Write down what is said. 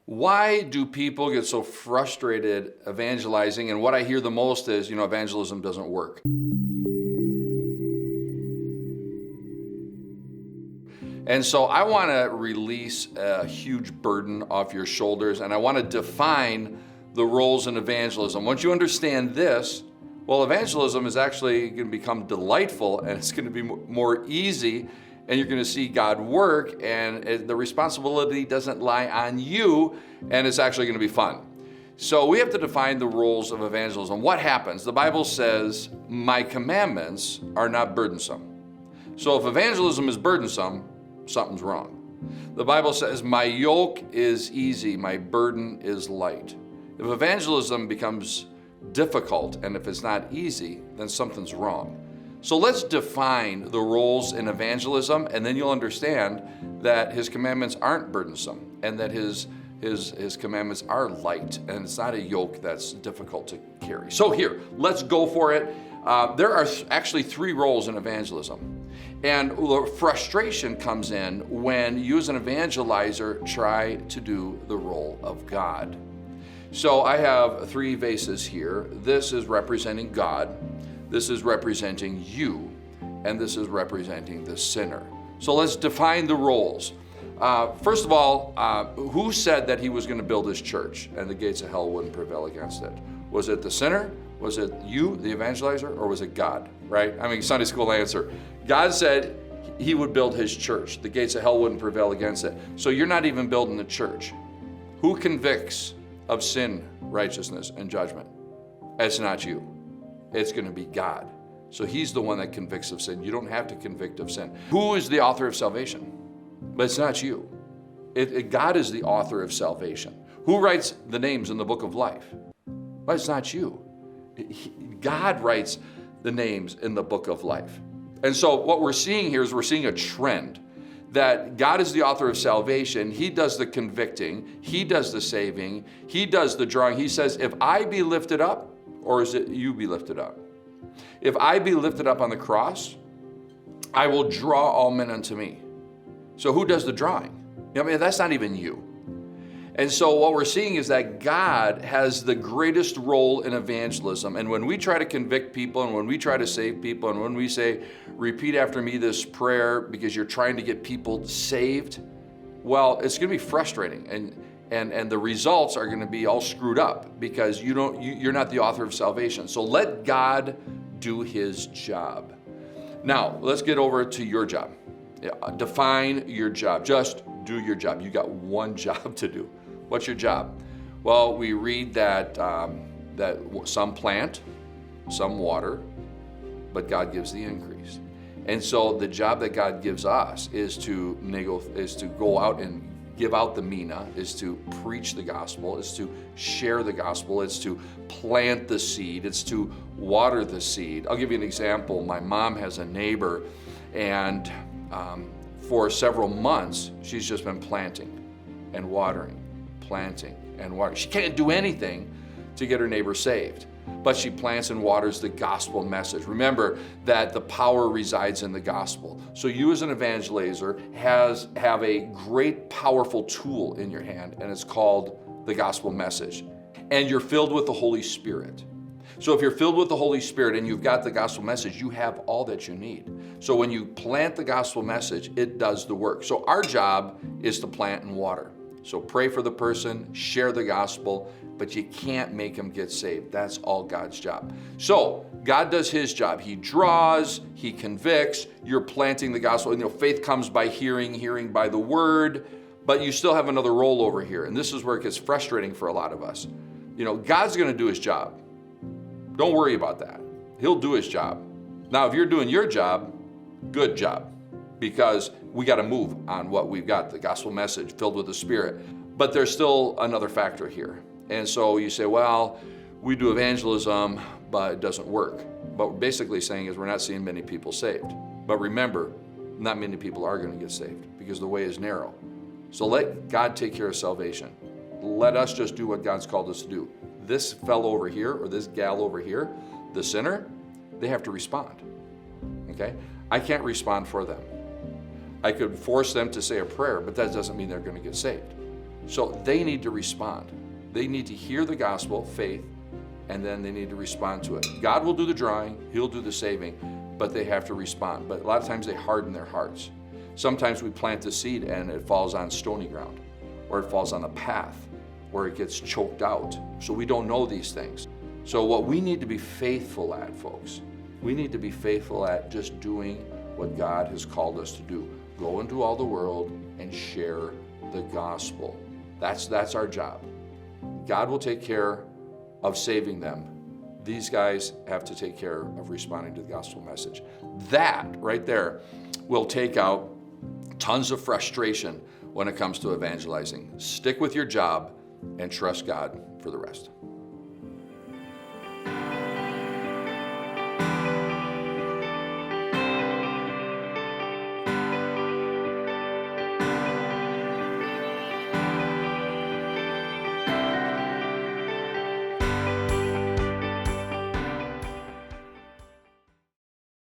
Why do people get so frustrated evangelizing? And what I hear the most is, evangelism doesn't work. And so I want to release a huge burden off your shoulders, and I want to define the roles in evangelism. Once you understand this, well, evangelism is actually going to become delightful, and it's going to be more easy, and you're going to see God work, and the responsibility doesn't lie on you, and it's actually going to be fun. So we have to define the roles of evangelism. What happens? The Bible says, my commandments are not burdensome. So if evangelism is burdensome, something's wrong. The Bible says, my yoke is easy, my burden is light. If evangelism becomes difficult and if it's not easy, then something's wrong. So let's define the roles in evangelism, and then you'll understand that his commandments aren't burdensome and that his commandments are light, and it's not a yoke that's difficult to carry. So here, let's go for it. There are actually three roles in evangelism. And the frustration comes in when you as an evangelizer try to do the role of God. So I have three vases here. This is representing God, this is representing you, and this is representing the sinner. So let's define the roles. First of all, who said that he was going to build his church and the gates of hell wouldn't prevail against it? Was it the sinner? Was it you, the evangelizer, or was it God, right? I mean, Sunday school answer. God said he would build his church. The gates of hell wouldn't prevail against it. So you're not even building the church. Who convicts of sin, righteousness, and judgment? It's not you. It's going to be God. So he's the one that convicts of sin. You don't have to convict of sin. Who is the author of salvation? But it's not you. God is the author of salvation. Who writes the names in the book of life? But it's not you. God writes the names in the book of life. And so what we're seeing here is we're seeing a trend that God is the author of salvation. He does the convicting. He does the saving. He does the drawing. He says, if I be lifted up, or is it you be lifted up? If I be lifted up on the cross, I will draw all men unto me. So who does the drawing? I mean, that's not even you. And so what we're seeing is that God has the greatest role in evangelism. And when we try to convict people, and when we try to save people, and when we say, repeat after me this prayer because you're trying to get people saved, well, it's going to be frustrating. And the results are going to be all screwed up because you're not the author of salvation. So let God do his job. Now, let's get over to your job. Define your job. Just do your job. You got one job to do. What's your job? Well, we read that some plant, some water, but God gives the increase. And so the job that God gives us is to go out and give out the mina, is to preach the gospel, is to share the gospel, it's to plant the seed, it's to water the seed. I'll give you an example. My mom has a neighbor, and for several months, she's just been planting and watering. She can't do anything to get her neighbor saved, but she plants and waters the gospel message. Remember that the power resides in the gospel. So you as an evangelizer have a great, powerful tool in your hand, and it's called the gospel message. And you're filled with the Holy Spirit. So if you're filled with the Holy Spirit and you've got the gospel message, you have all that you need. So when you plant the gospel message, it does the work. So our job is to plant and water. So pray for the person, share the gospel, but you can't make them get saved. That's all God's job. So God does his job. He draws, he convicts, you're planting the gospel. Faith comes by hearing, hearing by the word, but you still have another role over here. And this is where it gets frustrating for a lot of us. God's going to do his job. Don't worry about that. He'll do his job. Now, if you're doing your job, good job, because we got to move on what we've got, the gospel message filled with the Spirit. But there's still another factor here. And so you say, well, we do evangelism, but it doesn't work. What we're basically saying is we're not seeing many people saved. But remember, not many people are going to get saved because the way is narrow. So let God take care of salvation. Let us just do what God's called us to do. This fellow over here or this gal over here, the sinner, they have to respond. Okay? I can't respond for them. I could force them to say a prayer, but that doesn't mean they're going to get saved. So they need to respond. They need to hear the gospel, faith, and then they need to respond to it. God will do the drawing, He'll do the saving, but they have to respond. But a lot of times they harden their hearts. Sometimes we plant the seed and it falls on stony ground, or it falls on the path, or it gets choked out. So we don't know these things. So what we need to be faithful at, folks, we need to be faithful at just doing what God has called us to do. Go into all the world and share the gospel. That's our job. God will take care of saving them. These guys have to take care of responding to the gospel message. That right there will take out tons of frustration when it comes to evangelizing. Stick with your job and trust God for the rest.